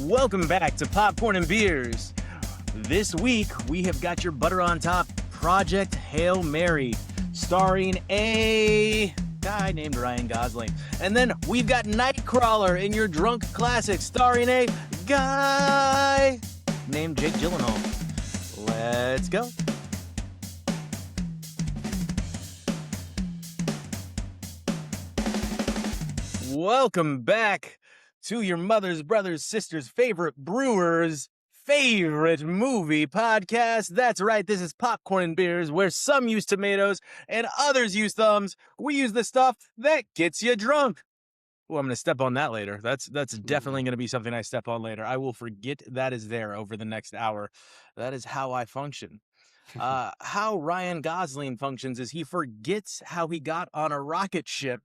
Welcome back to Popcorn and Beers. This week, we have got your butter on top Project Hail Mary, starring a guy named Ryan Gosling. And then we've got Nightcrawler in your drunk classic, starring a guy named Jake Gyllenhaal. Let's go. Welcome back to your mother's, brother's, sister's favorite brewer's favorite movie podcast. That's right, this is Popcorn and Beers, where some use tomatoes and others use thumbs. We use the stuff that gets you drunk. Oh, I'm going to step on that later. That's definitely going to be something I step on later. I will forget that is there over the next hour. That is how I function. How Ryan Gosling functions is he forgets how he got on a rocket ship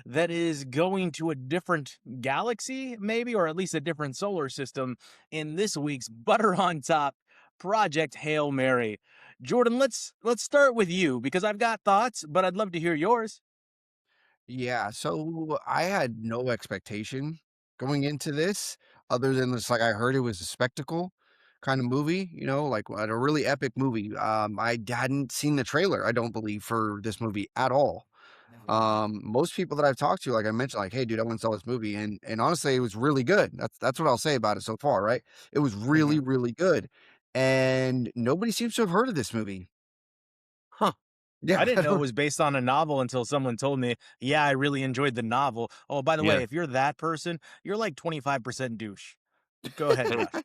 that is going to a different galaxy, maybe, or at least a different solar system in this week's Butter on Top Project Hail Mary. Jordan, let's start with you because I've got thoughts, but I'd love to hear yours. Yeah, so I had no expectation going into this other than just like I heard it was a spectacle kind of movie, like a really epic movie. I hadn't seen the trailer, I don't believe, for this movie at all. Most people that I've talked to, like I mentioned, like, hey dude, I went and saw this movie, and honestly, it was really good. That's what I'll say about it so far, right? It was really, Mhm. really good. And nobody seems to have heard of this movie. Huh. Yeah, I I didn't know it don't was based on a novel until someone told me, yeah, I really enjoyed the novel. Oh, by the way, Yeah, if you're that person, you're like 25% douche. Go ahead, Josh.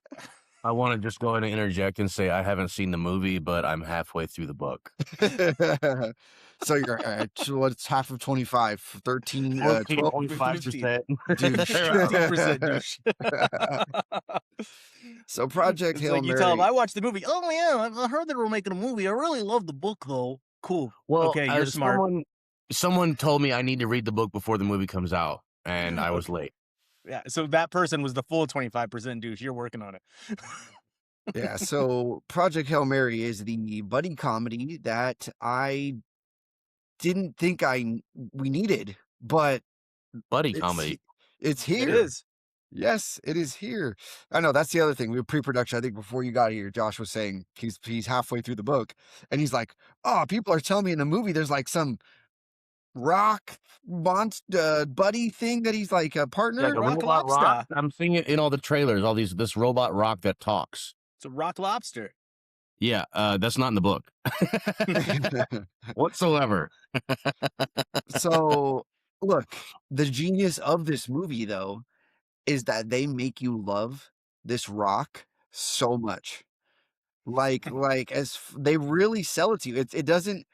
I want to just go ahead and interject and say I haven't seen the movie, but I'm halfway through the book. So you're so what's half of 25, 13, 12, 14.5%. douche. 15% douche. So Project It's Hail like you tell them, Mary. I watched the movie. Oh, yeah, I heard they were making a movie. I really love the book, though. Cool. Well, Okay, you're smart. someone told me I need to read the book before the movie comes out, and I was late. Yeah, so that person was the full 25% douche. You're working on it. Yeah, so Project Hail Mary is the buddy comedy that I didn't think we needed, but Buddy it's comedy. it's here. It is. Yes, it is here. I know that's the other thing. We were pre-production. I think before you got here, Josh was saying he's halfway through the book, and he's like, "Oh, people are telling me in the movie there's like some rock monster buddy thing that he's like a partner." Like a Rock robot rock. lobster. I'm seeing it in all the trailers. This robot rock that talks. It's a rock lobster. Yeah, that's not in the book whatsoever. So, look, the genius of this movie though is that they make you love this rock so much. They really sell it to you. It doesn't.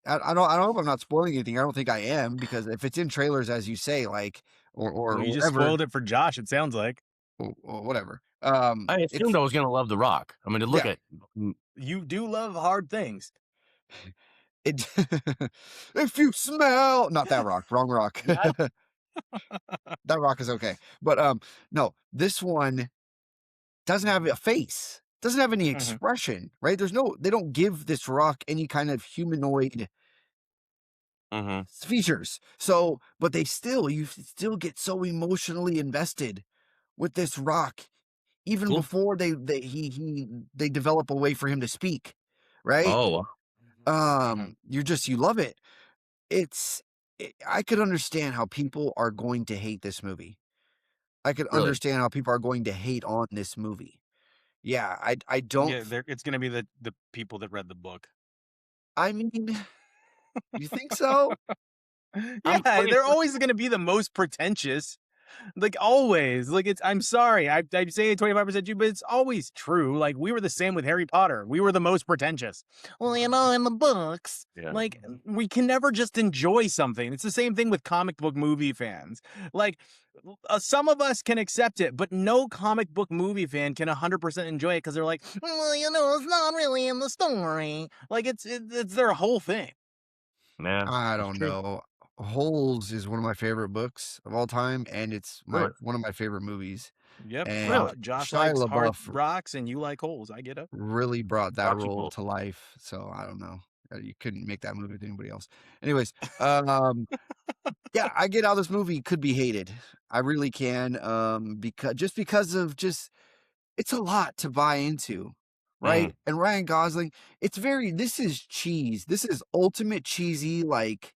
I don't hope I'm not spoiling anything. I don't think I am, because if it's in trailers, as you say, like or Well, you just whatever, spoiled it for Josh, it sounds like. or whatever. I assumed I was going to love The Rock. I mean, to look Yeah. at You do love hard things. It if you smell not that rock, wrong rock. Yeah. That rock is okay, but no, this one doesn't have a face, doesn't have any expression, right? They don't give this rock any kind of humanoid features. So, but you still get so emotionally invested with this rock, even Cool. before they develop a way for him to speak, right? Oh, You love it. I could understand how people are going to hate this movie. I could Really? understand how people are going to hate on this movie. Yeah, I don't. Yeah, it's going to be the people that read the book. I mean, you think so? Yeah, they're always going to be the most pretentious. Like always. Like I'm sorry. I say 25% you, but it's always true. Like we were the same with Harry Potter. We were the most pretentious. Well, in the books, Yeah. like we can never just enjoy something. It's the same thing with comic book movie fans. Like some of us can accept it, but no comic book movie fan can 100% enjoy it because they're like, well, it's not really in the story. Like it's their whole thing. Yeah, I that's don't true. know. Holes is one of my favorite books of all time, and it's Really? one of my favorite movies. Yep. And Josh Shia likes hard LaBeouf rocks and you like holes. I get it. really brought that Rocky role Bull. to life. So I don't know. You couldn't make that movie with anybody else. Anyways, yeah, I get how this movie could be hated. I really can. Because of it's a lot to buy into, right? And Ryan Gosling, this is cheese. This is ultimate cheesy, like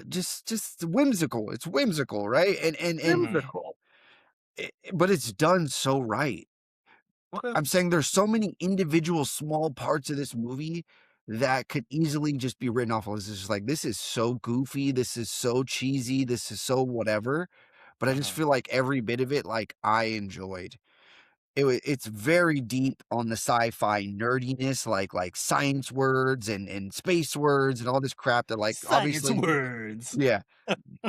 just whimsical. It's whimsical, right? And Whimsical. but it's done so right. Okay. I'm saying there's so many individual small parts of this movie that could easily just be written off as just like, this is so goofy, this is so cheesy, this is so whatever. But I just feel like every bit of it, like, I enjoyed. It's very deep on the sci-fi nerdiness, like science words and space words and all this crap that, like, Science obviously, words. yeah,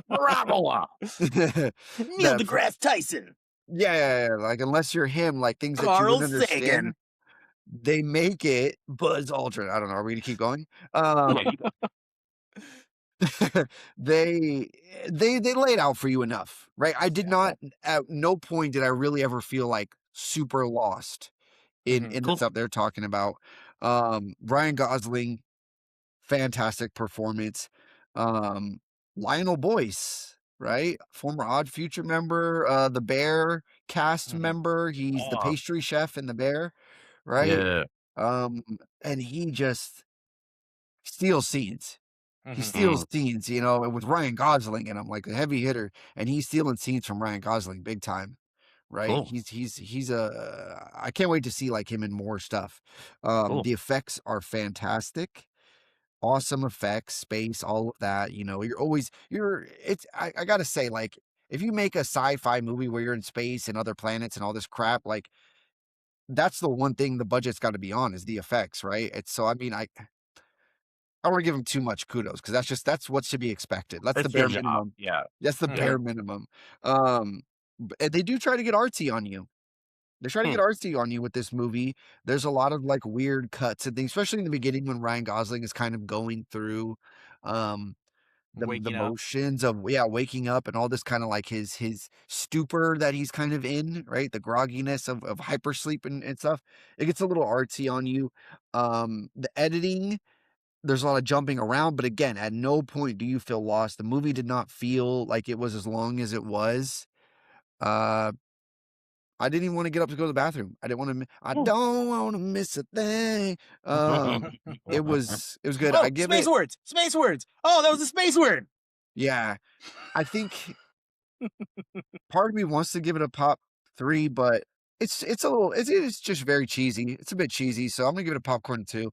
Parabola. Neil deGrasse Tyson. yeah, like, unless you're him, like, things that you Carl wouldn't understand. Sagan. They make it Buzz Aldrin. I don't know. Are we gonna keep going? They lay it out for you enough, right? I did not, at no point did I really ever feel like super lost in the Cool. stuff they're talking about. Ryan Gosling, fantastic performance. Lionel Boyce, right? Former Odd Future member, the Bear cast member. He's the pastry chef in the Bear, right? Yeah. And he just steals scenes. He steals scenes, you know, with Ryan Gosling, and I'm like a heavy hitter, and he's stealing scenes from Ryan Gosling big time, right? Cool. He's a I can't wait to see like him in more stuff. Cool. The effects are fantastic, awesome effects, space, all of that. You know, I gotta say, like, if you make a sci-fi movie where you're in space and other planets and all this crap, like, that's the one thing the budget's got to be on is the effects, right? It's so I mean I don't want to give him too much kudos because that's what should be expected. That's the That's bare your job. minimum. Yeah. That's the bare minimum. And they do try to get artsy on you. They try to get artsy on you with this movie. There's a lot of like weird cuts and things, especially in the beginning when Ryan Gosling is kind of going through the Waking up. motions of waking up and all this kind of like his stupor that he's kind of in, right? The grogginess of hypersleep and stuff. It gets a little artsy on you. The editing, there's a lot of jumping around, but again, at no point do you feel lost. The movie did not feel like it was as long as it was. I didn't even want to get up to go to the bathroom. I don't want to miss a thing. It was good. Oh, I give space it, words. Space words. Oh, that was a space word. yeah. I think part of me wants to give it a pop 3, but it's just very cheesy. It's a bit cheesy, so I'm gonna give it a popcorn 2.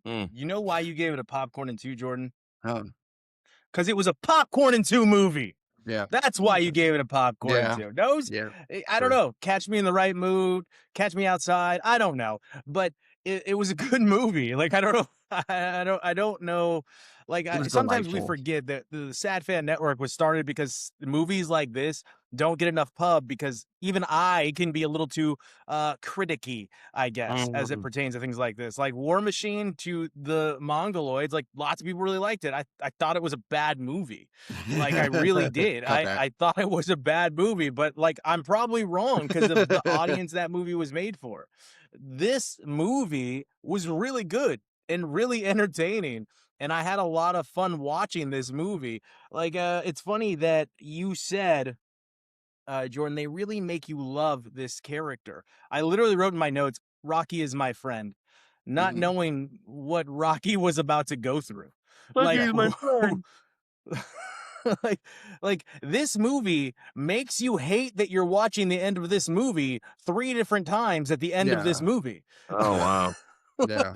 You know why you gave it a popcorn and 2, Jordan? Because it was a popcorn and 2 movie. Yeah. That's why you gave it a popcorn and 2. Those, Yeah. I don't know. Catch me in the right mood. Catch me outside. I don't know, but it was a good movie. Like I don't know. I don't know. Like sometimes we delightful. forget that the Sad Fan Network was started because movies like this don't get enough pub because even I can be a little too criticky, I guess, as it pertains to things like this. Like War Machine to the Mongoloids, like lots of people really liked it. I thought it was a bad movie. Like I really did. I thought it was a bad movie, but like I'm probably wrong because of the audience that movie was made for. This movie was really good and really entertaining. And I had a lot of fun watching this movie. Like, it's funny that you said, Jordan, they really make you love this character. I literally wrote in my notes, Rocky is my friend, not knowing what Rocky was about to go through. Rocky is my friend. like this movie makes you hate that you're watching the end of this movie 3 different times at the end of this movie. Oh, wow. Yeah.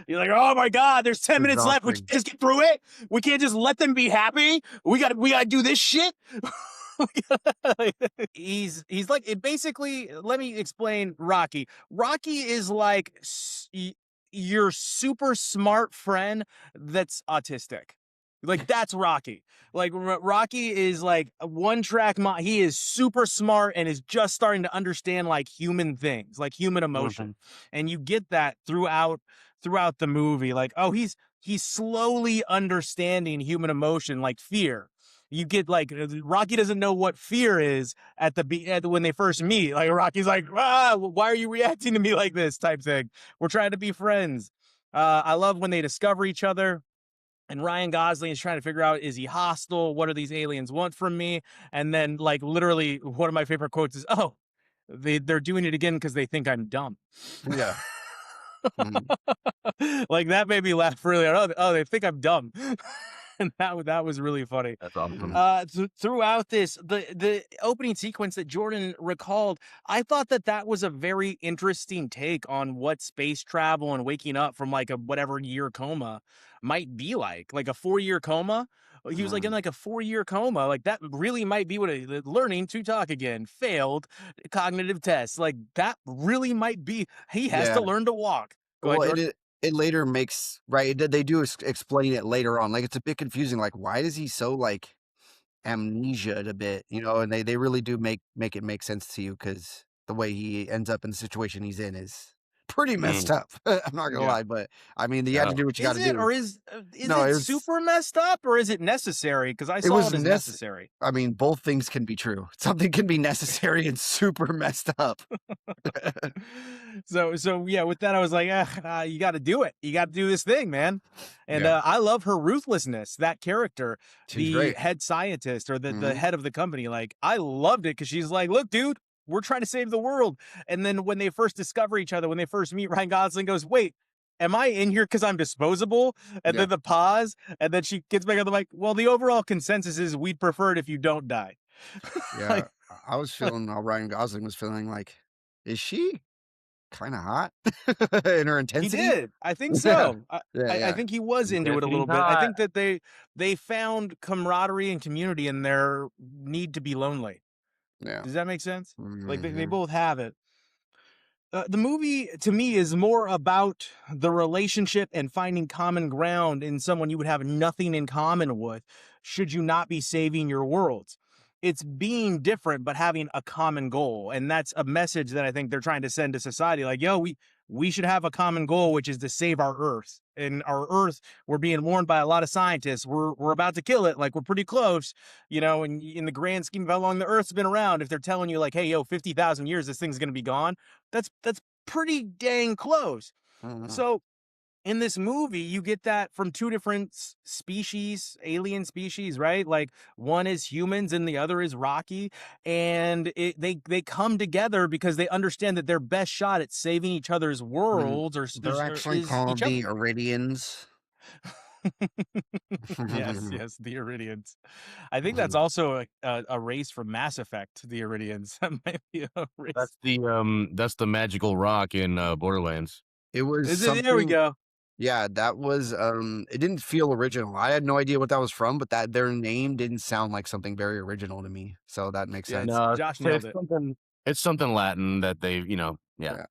You're like, oh my God, there's 10 minutes left. We can't just get through it. We can't just let them be happy. We gotta do this shit. He's like, it basically, let me explain Rocky. Rocky is like your super smart friend that's autistic. Like that's Rocky. Like Rocky is like a one-track he is super smart and is just starting to understand like human things, like human emotion. And you get that throughout the movie. Like, oh, he's slowly understanding human emotion, like fear. You get like Rocky doesn't know what fear is when they first meet. Like Rocky's like, why are you reacting to me like this type thing? We're trying to be friends. I love when they discover each other. And Ryan Gosling is trying to figure out, is he hostile? What do these aliens want from me? And then, like, literally, one of my favorite quotes is, "Oh, they're doing it again because they think I'm dumb." Yeah. Mhm. Like that made me laugh really hard. Oh, they think I'm dumb. And that was really funny. That's awesome. Throughout this, the opening sequence that Jordan recalled, I thought that was a very interesting take on what space travel and waking up from like a whatever year coma might be like a 4-year coma. He was like in Mhm. like a 4-year coma. Like that really might be what learning to talk again, failed cognitive tests. Like that really might be. He has Yeah. to learn to walk. Go ahead, Well, Jordan. it later makes right, they do explain it later on, like, it's a bit confusing, like, why is he so, like, amnesia'd a bit, you know, and they really do make it make sense to you because the way he ends up in the situation he's in is pretty messed Mm, up. I'm not gonna Yeah. lie, but, I mean, you had yeah. to do what you Is gotta it do. or is No, it it was super messed up or is it necessary? Because I it saw was it as nece necessary. I mean, both things can be true. Something can be necessary and super messed up. So yeah, with that I was like, you got to do it. You got to do this thing, man. And Yeah, I love her ruthlessness. That character, she's the great. head scientist or the Mhm. head of the company, like I loved it because she's like, look, dude, we're trying to save the world. And then when they first discover each other, when they first meet, Ryan Gosling goes, wait. Am I in here because I'm disposable? And Yeah, then the pause, and then she gets back on the mic. Well, the overall consensus is we'd prefer it if you don't die. yeah. Like, I was feeling how Ryan Gosling was feeling like, is she kinda hot in her he intensity? did. I think Yeah. so. Yeah, I yeah, think he was into it a Intensity's little bit. I hot. think that they found camaraderie and community in their need to be lonely. yeah. Does that make sense? Like they Mhm. both have it. The movie to me is more about the relationship and finding common ground in someone you would have nothing in common with should you not be saving your worlds. It's being different but having a common goal, and that's a message that I think they're trying to send to society, like, yo, we should have a common goal, which is to save our earth. And our earth, we're being warned by a lot of scientists, we're about to kill it, like we're pretty close, and in the grand scheme of how long the earth's been around, if they're telling you like, hey, yo, 50,000 years this thing's going to be gone, that's pretty dang close. Mhm. So in this movie, you get that from two different species, alien species, right? Like one is humans and the other is Rocky, and they come together because they understand that their best shot at saving each other's Mm. worlds They're or actually is each called other. the Iridians. Yes, the Iridians. I think that's Mhm. also a race from Mass Effect. The Iridians. That might be a race. That's the magical rock in Borderlands. It was Is it? There we something go. yeah, that was, it didn't feel original. I had no idea what that was from, but that their name didn't sound like something very original to me, so that makes Yeah, sense. it's No, Josh nailed it's it. something Latin that they, yeah. Yeah.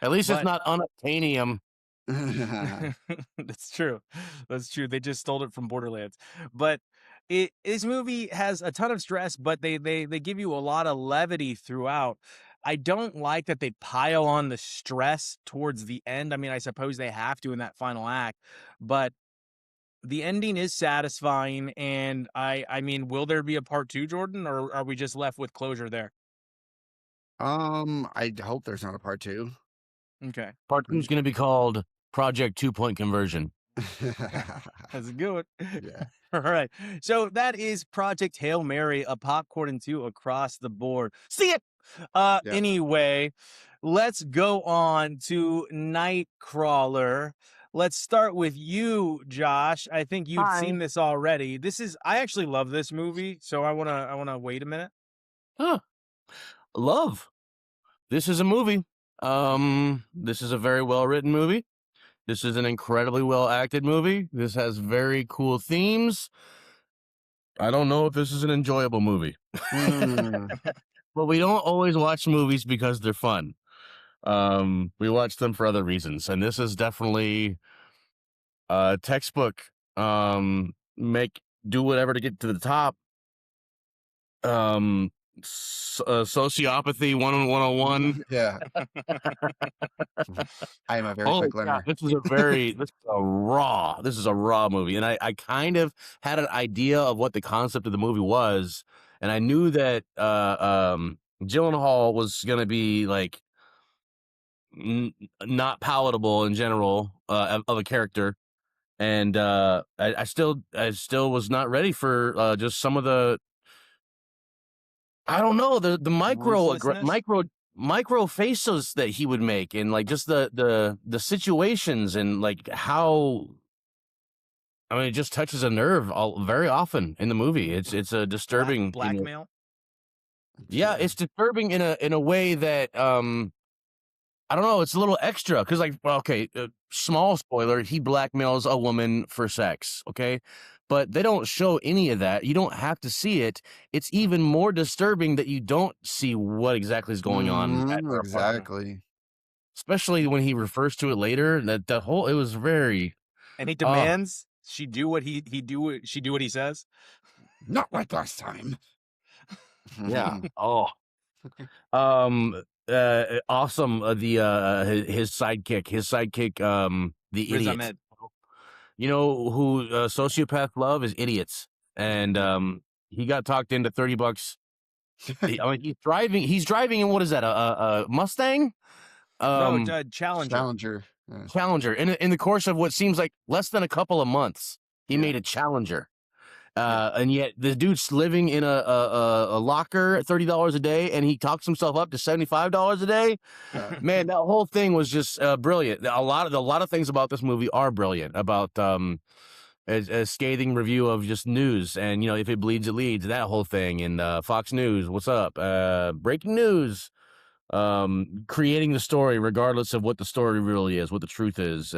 At least it's But not unobtainium. that's true. That's true. They just stole it from Borderlands. But this movie has a ton of stress, but they give you a lot of levity throughout. I don't like that they pile on the stress towards the end. I mean, I suppose they have to in that final act, but the ending is satisfying. And I mean, will there be a part two, Jordan, or are we just left with closure there? I hope there's not a part 2. Okay. Part 2 is gonna be called Project 2-Point Conversion. That's a good one. Yeah, All right. So that is Project Hail Mary, a popcorn and two across the board. See it. yeah. Anyway, let's go on to Nightcrawler. Let's start with you, Josh. I think you've Hi. seen this already. I actually love this movie, so I wanna wait a minute. Huh. Love. This is a movie. This is a very well written movie. This is an incredibly well acted movie. This has very cool themes. I don't know if this is an enjoyable movie, Mm, but we don't always watch movies because they're fun. We watch them for other reasons, and this is definitely a textbook. Make do whatever to get to the top. Sociopathy 101. yeah. I am a very Holy quick crap, learner. this is a raw movie. And I kind of had an idea of what the concept of the movie was. And I knew that Gyllenhaal was gonna be like not palatable in general of a character. And I still was not ready for just some of the, I don't know, the Ruthlessness? micro faces that he would make, and like just the situations, and like how, I mean, it just touches a nerve very often in the movie. It's a disturbing blackmail. Yeah, it's disturbing in a way that I don't know. It's a little extra because, like, well, okay, small spoiler: he blackmails a woman for sex. Okay, but they don't show any of that. You don't have to see it. It's even more disturbing that you don't see what exactly is going on at her apartment. Exactly. Especially when he refers to it later. That the whole, it was very. And he demands she do what she do what he says. Not like last time. Yeah. Awesome. His sidekick, the Riz idiot. Ahmed. You know who sociopath love is? Idiots. And he got talked into $30. I mean, he's driving in, what is that, a Mustang? No, Challenger. Yeah. Challenger. In the course of what seems like less than a couple of months, he made a Challenger. And yet the dude's living in a locker at $30 a day, and he talks himself up to $75 a day. Man, that whole thing was just brilliant. A lot of things about this movie are brilliant. About a scathing review of just news, and if it bleeds, it leads. That whole thing, and Fox News, what's up? Breaking news. Creating the story regardless of what the story really is, what the truth is.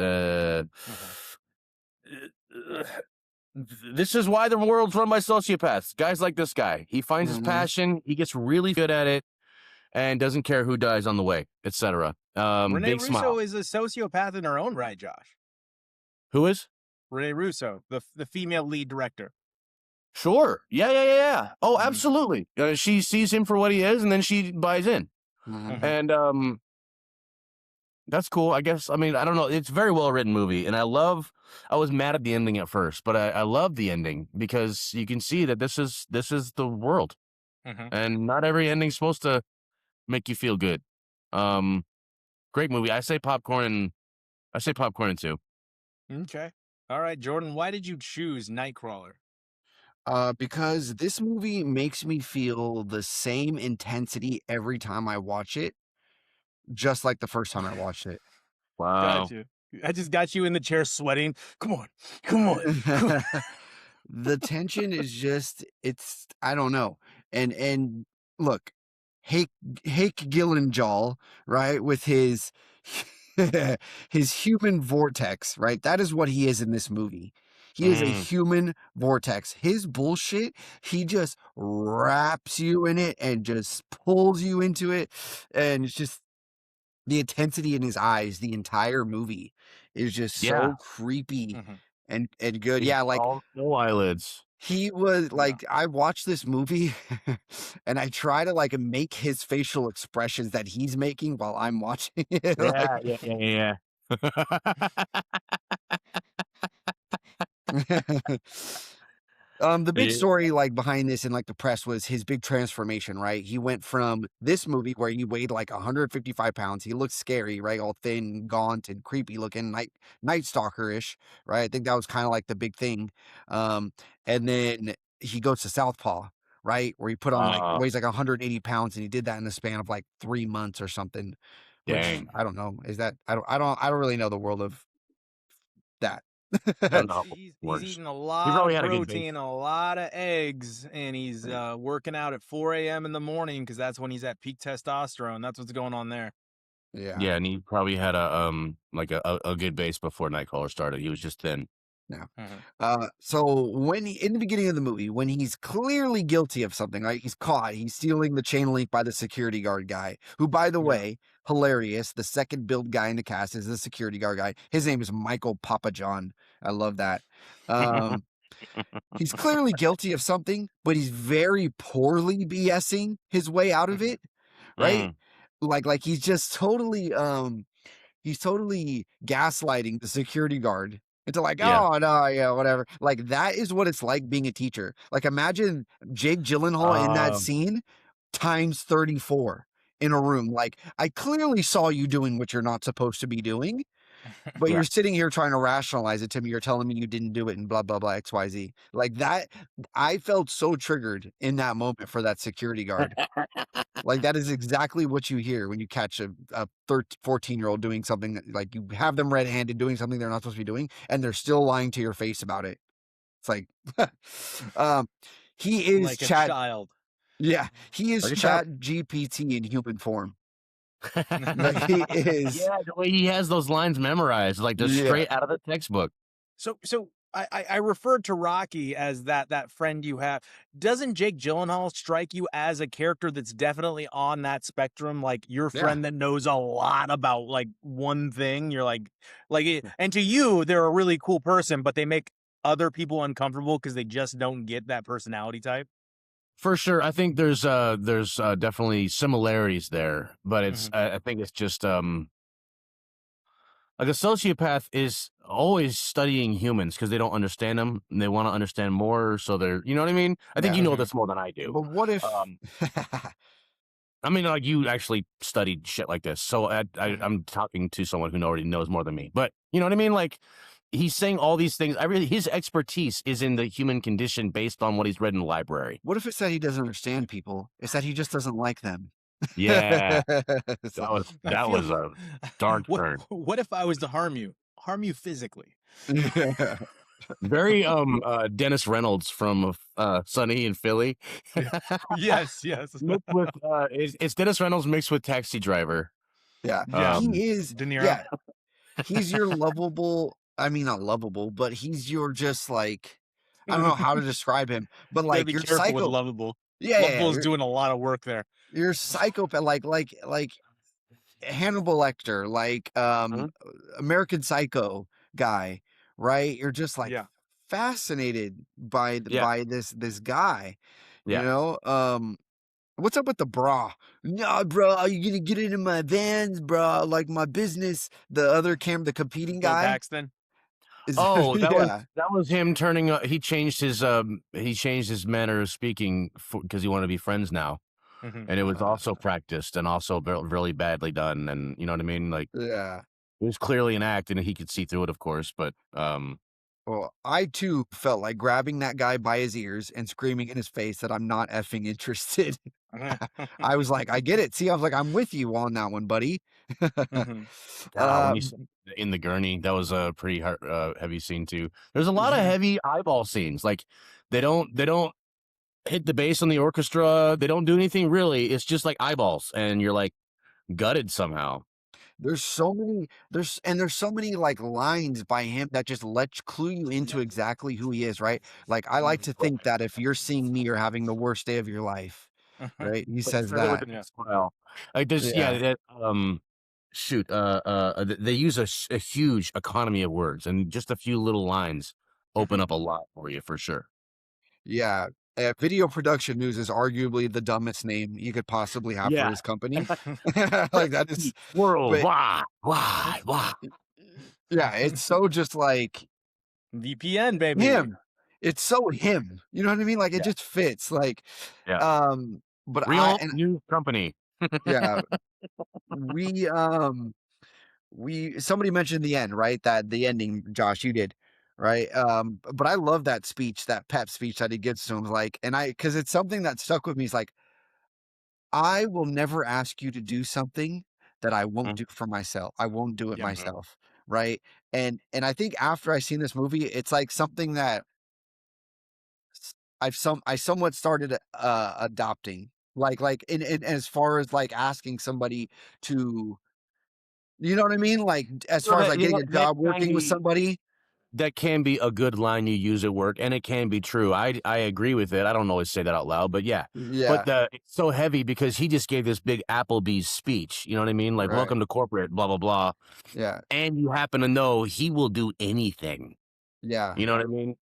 This is why the world's run by sociopaths. Guys like this guy. He finds his passion. He gets really good at it, and doesn't care who dies on the way, etc. Renee Big Russo smile. is a sociopath in her own right, Josh. Who is? Renee Russo, the female lead director. Sure. Yeah. Oh, absolutely. She sees him for what he is, and then she buys in. And that's cool, I guess. I mean, I don't know. It's a very well written movie, and I was mad at the ending at first, but I love the ending because you can see that this is the world, and not every ending's supposed to make you feel good. Great movie. I say popcorn and two. Okay. All right, Jordan, why did you choose Nightcrawler? Because this movie makes me feel the same intensity every time I watch it, just like the first time I watched it. Wow. Got you. I just got you in the chair sweating. Come on. The tension is just, I don't know. And look, Jake Gyllenhaal, right, with his his human vortex, right? That is what he is in this movie. He is a human vortex. His bullshit, he just wraps you in it and just pulls you into it. And it's just the intensity in his eyes, the entire movie is just so creepy and good. Yeah, like no eyelids. he was like, I watched this movie and I try to like make his facial expressions that he's making while I'm watching it. Yeah. The big story like behind this and like the press was his big transformation, right? He went from this movie where he weighed like 155 pounds. He looked scary, right? All thin, gaunt, and creepy looking, night stalker-ish, right? I think that was kind of like the big thing. And then he goes to Southpaw, right? Where he put on like weighs like 180 pounds, and he did that in the span of like 3 months or something. Which Dang. I don't know. Is that I don't really know the world of that. He's eating a lot of protein, a lot of eggs, and he's working out at 4 a.m. in the morning because that's when he's at peak testosterone. That's what's going on there. Yeah, and he probably had a good base before Nightcrawler started. He was just thin. Yeah. So when in the beginning of the movie, when he's clearly guilty of something, right? He's caught. He's stealing the chain link by the security guard guy, who, by the way, hilarious. The second build guy in the cast is the security guard guy. His name is Michael Papajohn. I love that. He's clearly guilty of something, but he's very poorly BSing his way out of it, right? Like he's just totally gaslighting the security guard into like, oh no, yeah, whatever. Like that is what it's like being a teacher. Like imagine Jake Gyllenhaal in that scene times 34 in a room. Like, I clearly saw you doing what you're not supposed to be doing, but Yeah. you're sitting here trying to rationalize it to me. You're telling me you didn't do it and blah, blah, blah, XYZ. Like that, I felt so triggered in that moment for that security guard. Like, that is exactly what you hear when you catch a 14-year-old doing something like you have them red-handed doing something they're not supposed to be doing, and they're still lying to your face about it. It's like, he is like a child. Yeah, he is Like a child. Chat GPT in human form. Like, he is. Yeah, the way he has those lines memorized, like just Yeah. straight out of the textbook. So I referred to Rocky as that friend you have. Doesn't Jake Gyllenhaal strike you as a character that's definitely on that spectrum? Like your Yeah. friend that knows a lot about like one thing. You're like, and to you, they're a really cool person, but they make other people uncomfortable because they just don't get that personality type. For sure, I think there's definitely similarities there, but it's I think it's just like a sociopath is always studying humans because they don't understand them and they want to understand more. So they're, you know what I mean? I think Yeah. you know this more than I do. But what if I mean, like you actually studied shit like this, so I'm talking to someone who already knows more than me. But you know what I mean? Like he's saying all these things. His expertise is in the human condition based on what he's read in the library. what if it's that he doesn't understand people? It's that he just doesn't like them. Yeah, So- that was a dark turn. What if I was to harm you physically? Very Dennis Reynolds from Sunny in Philly. Yes. Mixed with it's Dennis Reynolds mixed with Taxi Driver. Yeah. Yeah. He is. De Niro. Yeah. He's your lovable. I mean, not lovable, but he's your just like, I don't know how to describe him, but Gotta like be you're careful with psycho. lovable. Yeah, Lovable's you're, doing a lot of work there. you're psychopath, like Hannibal Lecter, like American Psycho guy, right? You're just like Yeah. fascinated by by this guy, Yeah. you know. What's up with the bra? Nah, bro, are you gonna get into my vans, bro? Like my business. The other the competing Bill guy. Paxton. Oh, that Yeah. that was him turning. He changed his manner of speaking because he wanted to be friends now, and it was also practiced and also really badly done. And you know what I mean? Like Yeah. it was clearly an act, and he could see through it, of course. But Well, I too felt like grabbing that guy by his ears and screaming in his face that I'm not effing interested. I was like, I get it. See, I was like, I'm with you on that one, buddy. when you said in the gurney, that was a pretty heavy scene too. There's a lot of heavy eyeball scenes. Like they don't hit the bass on the orchestra. They don't do anything really. It's just like eyeballs, and you're like gutted somehow. There's so many like lines by him that just clue you into exactly who he is, right? Like, I like to think that if you're seeing me, you're having the worst day of your life, right? He says that. Smile. Like there's that, shoot, they use a huge economy of words, and just a few little lines open up a lot for you for sure. Yeah. Video Production News is arguably the dumbest name you could possibly have for his company. Like that is worldwide. Yeah, it's so just like VPN, baby. him. It's so him. You know what I mean? Like it just fits. Like, but real news company. Yeah, somebody mentioned the end, right? That the ending, Josh, you did, right? But I love that speech, that pep speech that he gives to him, like, and because it's something that stuck with me. It's like, I will never ask you to do something that I won't do for myself. I won't do it myself, right? And I think after I seen this movie, it's like something that I somewhat started adopting, like in as far as like asking somebody to, you know what I mean? Like as far as like getting a job working with somebody. That can be a good line you use at work, and it can be true. I agree with it. I don't always say that out loud, but yeah. But it's so heavy because he just gave this big Applebee's speech. You know what I mean? Like, welcome to corporate, blah, blah, blah. Yeah. And you happen to know he will do anything. Yeah. You know what I mean?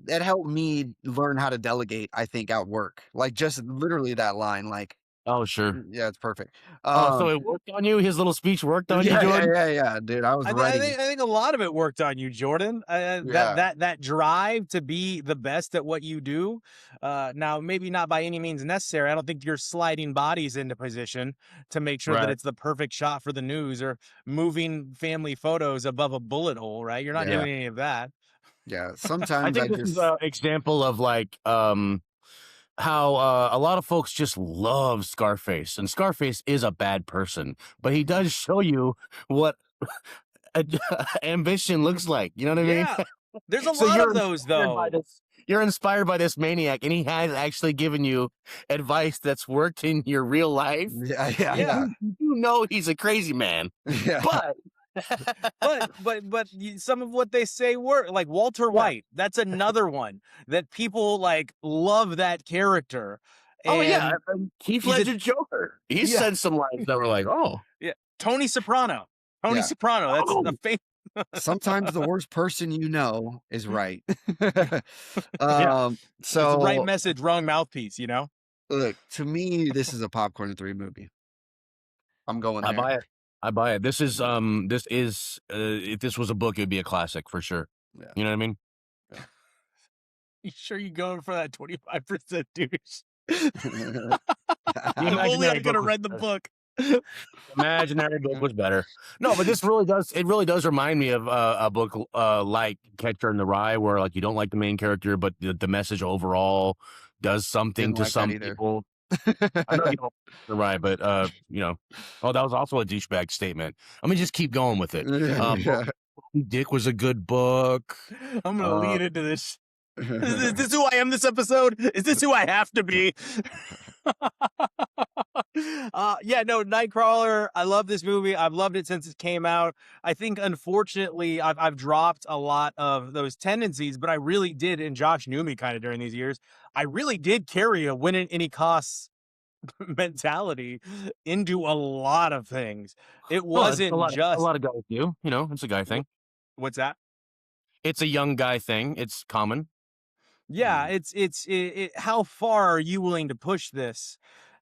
That helped me learn how to delegate, I think, at work. Like just literally that line, like, Oh, sure. Yeah, it's perfect. Oh, so it worked on you? His little speech worked on you, Yeah, Jordan? yeah, dude. I was I ready. think a lot of it worked on you, Jordan. Yeah, That drive to be the best at what you do. Now, maybe not by any means necessary. I don't think you're sliding bodies into position to make sure that Right. it's the perfect shot for the news or moving family photos above a bullet hole, right? You're not yeah, Yeah. doing any of that. yeah. I Sometimes I think this is just an example of like how a lot of folks just love Scarface, and Scarface is a bad person, but he does show you what ambition looks like. You know what I mean? Yeah, there's a So lot of those though. you're inspired by this maniac, and he has actually given you advice that's worked in your real life. yeah, yeah, Yeah. yeah, You know he's a crazy man, yeah. but Some of what they say work. Like Walter Yeah. White, that's another one that people like love that character. oh yeah, And Heath he's a- Ledger Joker. He Yeah. said some lines that were like, "Oh, yeah, Tony Soprano. Tony Yeah. Soprano. That's Oh. the famous. Sometimes the worst person you know is right. Yeah. It's the right So message, wrong mouthpiece. You know. look, to me, this is a popcorn 3 movie. I'm going I there. buy it. I buy it. This is if this was a book, it'd be a classic for sure. Yeah. You know what I mean? You sure you going for that 25% douche? The If only I imaginary could have book read the was book. Imaginary book was better. No, but this really does. It really does remind me of a book like Catcher in the Rye, where like you don't like the main character, but the message overall does something Didn't to like that some either. people. I know you don't like the Rye, but you know, oh, that was also a douchebag statement. Let me just keep going with it. Yeah. Dick was a good book. I'm gonna lead into this. Is this who I am this episode? Is this who I have to be? Yeah, no, Nightcrawler. I love this movie. I've loved it since it came out. I think, unfortunately, I've dropped a lot of those tendencies, but I really did, and Josh knew me kind of during these years. I really did carry a win at any cost mentality into a lot of things. It Well, it's wasn't a just lot of guys do. You know, it's a guy thing. what's that? It's a young guy thing. It's common. Yeah, it's how far are you willing to push this?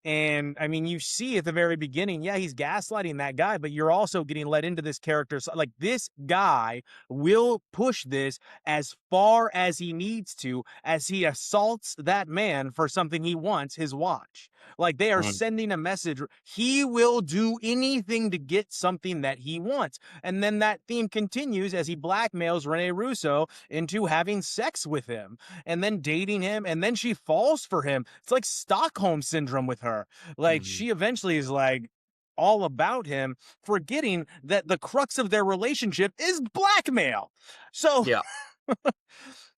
And I mean, you see at the very beginning, yeah, he's gaslighting that guy, but you're also getting led into this character. So, like, this guy will push this as far as he needs to as he assaults that man for something he wants, his watch. Like, they are Mhm. sending a message. He will do anything to get something that he wants. And then that theme continues as he blackmails Rene Russo into having sex with him and then dating him, and then she falls for him. It's like Stockholm syndrome with her. Like, she eventually is like all about him, forgetting that the crux of their relationship is blackmail. So Yeah.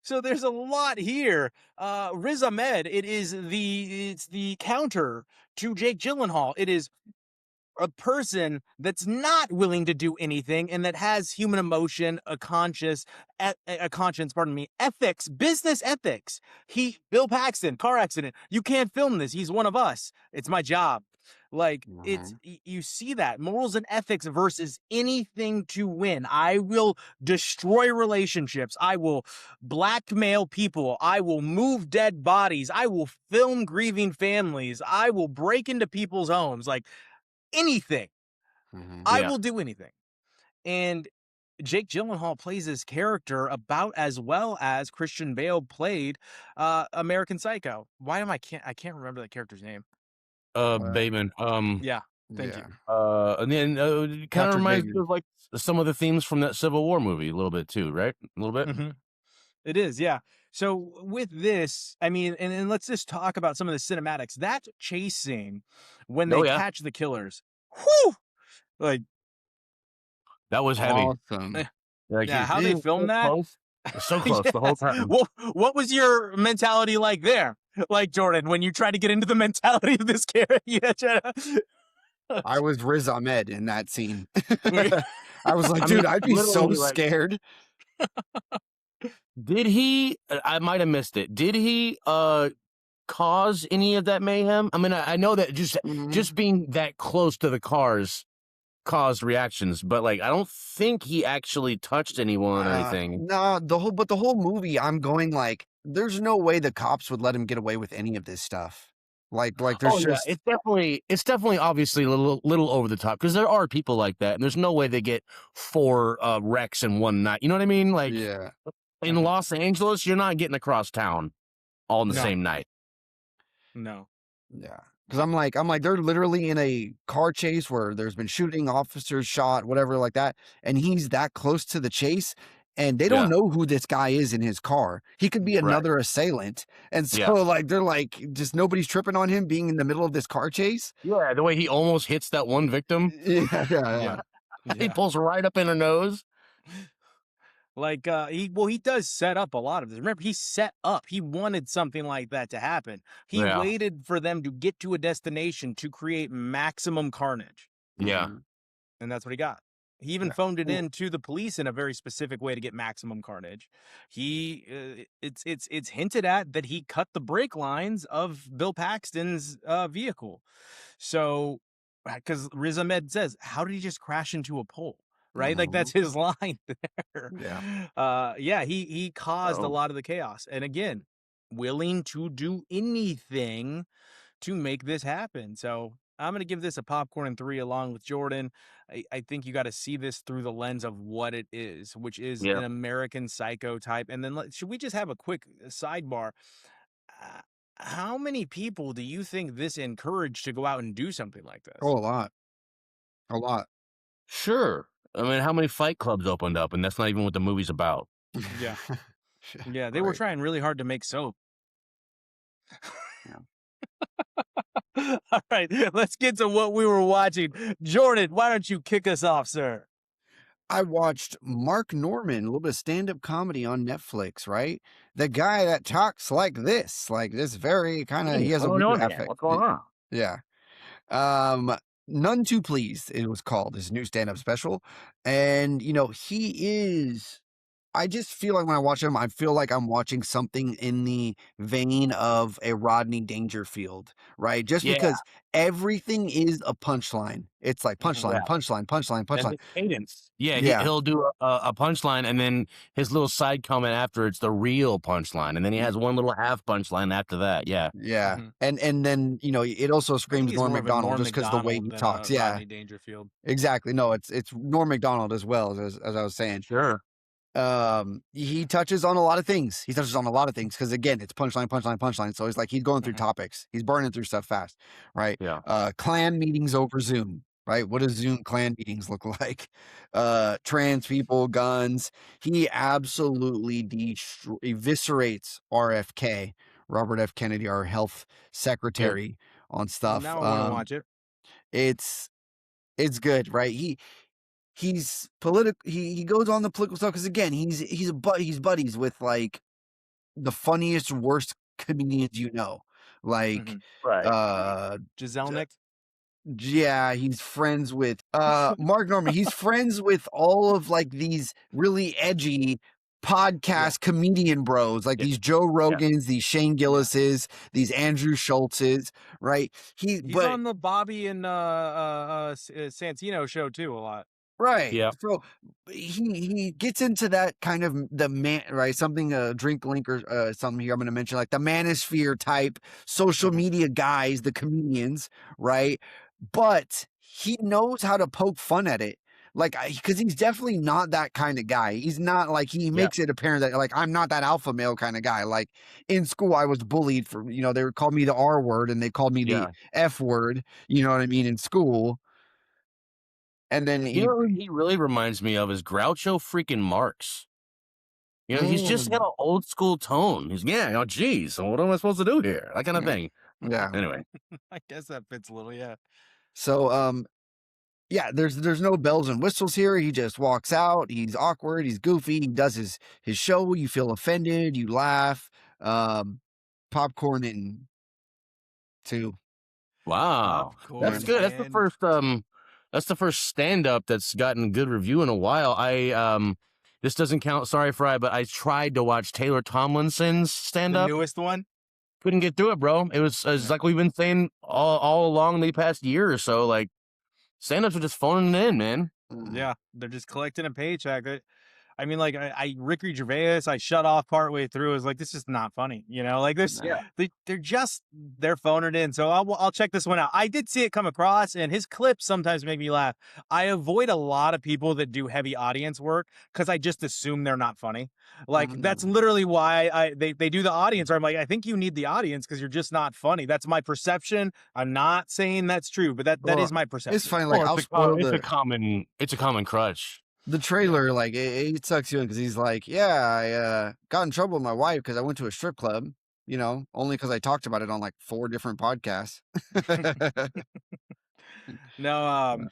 so there's a lot here. Riz Ahmed, it's the counter to Jake Gyllenhaal. It is a person that's not willing to do anything and that has human emotion, a conscience, ethics, business ethics. Bill Paxton, car accident. You can't film this. He's one of us. It's my job. Like, you see that morals and ethics versus anything to win. I will destroy relationships. I will blackmail people. I will move dead bodies. I will film grieving families. I will break into people's homes. Like, anything. I will do anything. And Jake Gyllenhaal plays his character about as well as Christian Bale played American Psycho. I can't remember the character's name. Bateman. Yeah, thank you. And then kind of Patrick reminds me Bateman. of like some of the themes from that Civil War movie a little bit too, right? A little bit. Mhm. It is, yeah. So with this, I mean, and let's just talk about some of the cinematics. That chase scene when they Oh, yeah. catch the killers, whew, like, That was heavy. Awesome. Like, yeah, it- how it they was filmed so that. close. So close the whole time. What was your mentality like there? Like, Jordan, when you try to get into the mentality of this character? I was Riz Ahmed in that scene. Wait. I was like, I dude, mean, I'd be so literally, like- scared. Did he? I might have missed it. Did he cause any of that mayhem? I mean, I know that just being that close to the cars caused reactions, but like I don't think he actually touched anyone or anything. No, the whole movie, I'm going like, there's no way the cops would let him get away with any of this stuff. Like there's Oh yeah, just it's definitely obviously a little over the top because there are people like that, and there's no way they get 4 wrecks in one night. You know what I mean? Like yeah. in Mhm. Los Angeles, you're not getting across town all in the No. same night. No. Yeah. Because I'm like, they're literally in a car chase where there's been shooting, officers shot, whatever like that. And he's that close to the chase. And they don't Yeah. know who this guy is in his car. He could be Right. another assailant. And so Yeah. like they're like just nobody's tripping on him being in the middle of this car chase. Yeah, the way he almost hits that one victim, Yeah. Yeah. he Yeah. pulls right up in her nose. Like he does set up a lot of this. Remember, he set up. He wanted something like that to happen. He Yeah. waited for them to get to a destination to create maximum carnage. Yeah. Mhm. And that's what he got. He even Yeah. phoned it Cool. in to the police in a very specific way to get maximum carnage. It's hinted at that he cut the brake lines of Bill Paxton's vehicle. So, because Riz Ahmed says, how did he just crash into a pole? Right, like that's his line there. Yeah. He caused a Oh. lot of the chaos, and again, willing to do anything to make this happen. So I'm going to give this a popcorn 3 along with Jordan. I think you got to see this through the lens of what it is, which is Yeah. an American Psycho type. And then should we just have a quick sidebar? How many people do you think this encouraged to go out and do something like this? Oh, a lot. A lot. Sure. I mean, how many fight clubs opened up, and that's not even what the movie's about. Yeah. Yeah, they were Right. trying really hard to make soap. Yeah. All right, let's get to what we were watching. Jordan, why don't you kick us off, sir? I watched Mark Norman, a little bit of stand-up comedy on Netflix, right? The guy that talks like this very kind of, he has a weird affect. What's going on? Yeah. None Too Pleased, it was called, his new stand-up special. And, you know, he is, I just feel like when I watch him, I feel like I'm watching something in the vein of a Rodney Dangerfield, right? Just Yeah. because everything is a punchline. It's like punchline, Yeah. punchline, punchline, And punchline. his cadence. Yeah, Yeah. he'll do a punchline, and then his little side comment after it's the real punchline, and then he has one little half punchline after that. Yeah. Yeah. Mhm. And then, you know, it also I think screams he's Norm more of a Macdonald Norm just because the way he Macdonald than talks. a Yeah. Rodney Dangerfield. Exactly. No, it's Norm Macdonald as well, as I was saying. Sure. He touches on a lot of things. He touches on a lot of things because again, it's punchline, punchline, punchline. So he's going through Mhm. topics. He's burning through stuff fast, right? Yeah. Clan meetings over Zoom, right? What does Zoom clan meetings look like? Trans people, guns. He absolutely eviscerates RFK, Robert F. Kennedy, our health secretary, on stuff. Now I want to watch it. It's good, right? He's political. He goes on the political stuff because again, he's buddies with like the funniest, worst comedians you know. Like, Mhm. Right. Giselle yeah, he's friends with Mark Norman. He's friends with all of like these really edgy podcast comedian bros, like Yeah. these Joe Rogans, these Shane Gillises, these Andrew Schultzes, right? He's on the Bobby and Santino show too a lot. Right. Yeah. So he gets into that kind of the man, right? Something drink link or something here I'm going to mention, like the Manosphere type social media guys, the comedians, right? But he knows how to poke fun at it. Like, because he's definitely not that kind of guy. He's not like, he makes it apparent that like, I'm not that alpha male kind of guy. Like in school, I was bullied for, you know, they called me the R word and they called me the F word, you know what I mean, in school. And then You know who he really reminds me of is Groucho freaking Marx. You know, he's just got an old school tone. He's oh geez, so what am I supposed to do here? That kind of thing. Yeah. Anyway. I guess that fits a little, yeah. So yeah, there's no bells and whistles here. He just walks out. He's awkward. He's goofy. He does his show. You feel offended. You laugh. Popcorn in 2. Wow. Popcorn That's good. That's the first stand up that's gotten good review in a while. This doesn't count, sorry Frye, but I tried to watch Taylor Tomlinson's stand The up. newest one? Couldn't get through it, bro. It was like we've been saying all along the past year or so, like stand ups are just phoning it in, man. Yeah, they're just collecting a paycheck. I mean, like Ricky Gervais, I shut off partway through. I was like, this is not funny, you know. Like this, Yeah. they're phoning it in. So I'll check this one out. I did see it come across, and his clips sometimes make me laugh. I avoid a lot of people that do heavy audience work because I just assume they're not funny. Like that's literally why they do the audience. Or I'm like, I think you need the audience because you're just not funny. That's my perception. I'm not saying that's true, but that is my perception. It's funny. Like Well, I'll spoil it's a common crutch. the trailer. Like it sucks you in because he's like, yeah, I got in trouble with my wife because I went to a strip club. You know, only because I talked about it on like 4 different podcasts. No,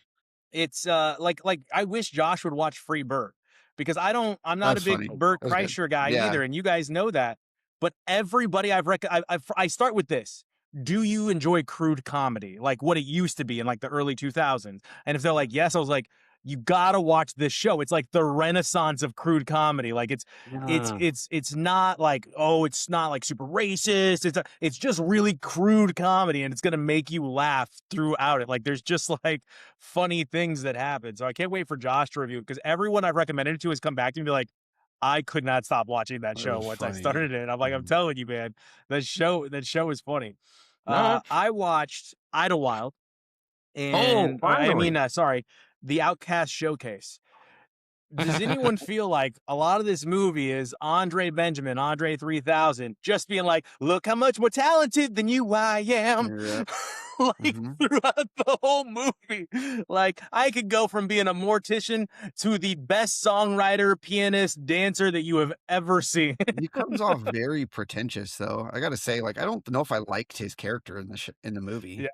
it's like I wish Josh would watch Free Burt because I'm not That's a big funny. Burt That was good. Kreischer guy Yeah. either, and you guys know that. But everybody I start with this. Do you enjoy crude comedy like what it used to be in like the early 2000s? And if they're like yes, I was like, you gotta watch this show. It's like the renaissance of crude comedy. Like it's not like, oh, it's not like super racist. It's just really crude comedy, and it's gonna make you laugh throughout it. Like there's just like funny things that happen. So I can't wait for Josh to review because everyone I've recommended it to has come back to me and be like, I could not stop watching that It show was once I funny. started it. I'm like, I'm telling you, man, that show is funny. Nah. I watched Idlewild, and finally. sorry, the Outcast Showcase. Does anyone feel like a lot of this movie is Andre Benjamin, Andre 3000, just being like, look how much more talented than you I am? Yeah. Like throughout the whole movie. Like I could go from being a mortician to the best songwriter, pianist, dancer that you have ever seen. He comes off very pretentious, though. I gotta say, like, I don't know if I liked his character in the movie. Yeah. It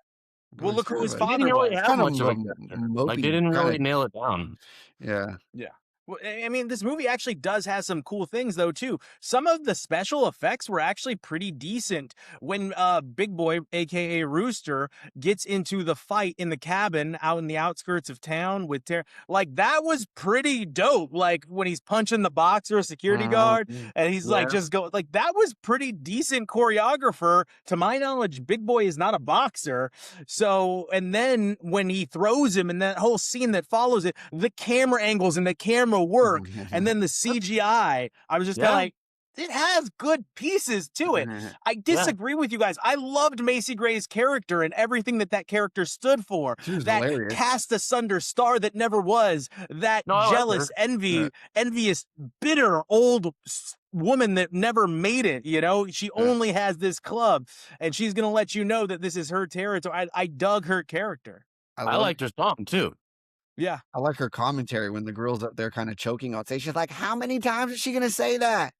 Well, was look who his kinda He father didn't really was. have kind of much of a character. Like they mopey, didn't really kinda, nail it down. yeah. Yeah. Well, I mean, this movie actually does have some cool things, though, too. Some of the special effects were actually pretty decent. When Big Boy, a.k.a. Rooster, gets into the fight in the cabin out in the outskirts of town with like, that was pretty dope. Like, when he's punching the boxer, a security guard, and he's like, just go, like, that was pretty decent choreographer. To my knowledge, Big Boy is not a boxer. So, and then when he throws him and that whole scene that follows it, the camera angles and the camera work, and then the CGI, I was just kind of like, it has good pieces to it. I disagree with you guys. I loved Macy Gray's character and everything that character stood for. That hilarious. cast asunder star that never was. That jealous, envious, bitter old woman that never made it. You know, she only has this club, and she's gonna let you know that this is her territory. I dug her character. I liked her song too. Yeah. I like her commentary when the girl's up there kind of choking on stage. She's like, how many times is she going to say that?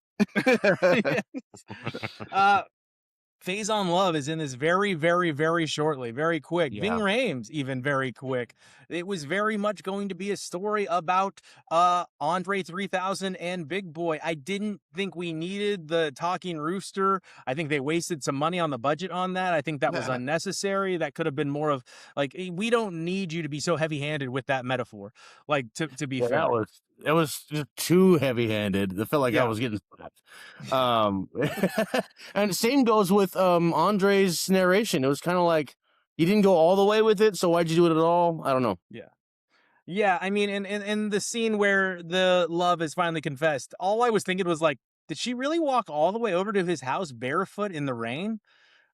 Phase on Love is in this very, very, very shortly, very quick. Yeah. Ving Rhames, even very quick. It was very much going to be a story about Andre 3000 and Big Boy. I didn't think we needed the talking rooster. I think they wasted some money on the budget on that. I think that was unnecessary. That could have been more of like, we don't need you to be so heavy-handed with that metaphor. Like, to be fair. It was just too heavy-handed. It felt like I was getting slapped. And the same goes with Andre's narration. It was kind of like you didn't go all the way with it, so why'd you do it at all? I don't know. Yeah, I mean, in the scene where the love is finally confessed, all I was thinking was like, did she really walk all the way over to his house barefoot in the rain?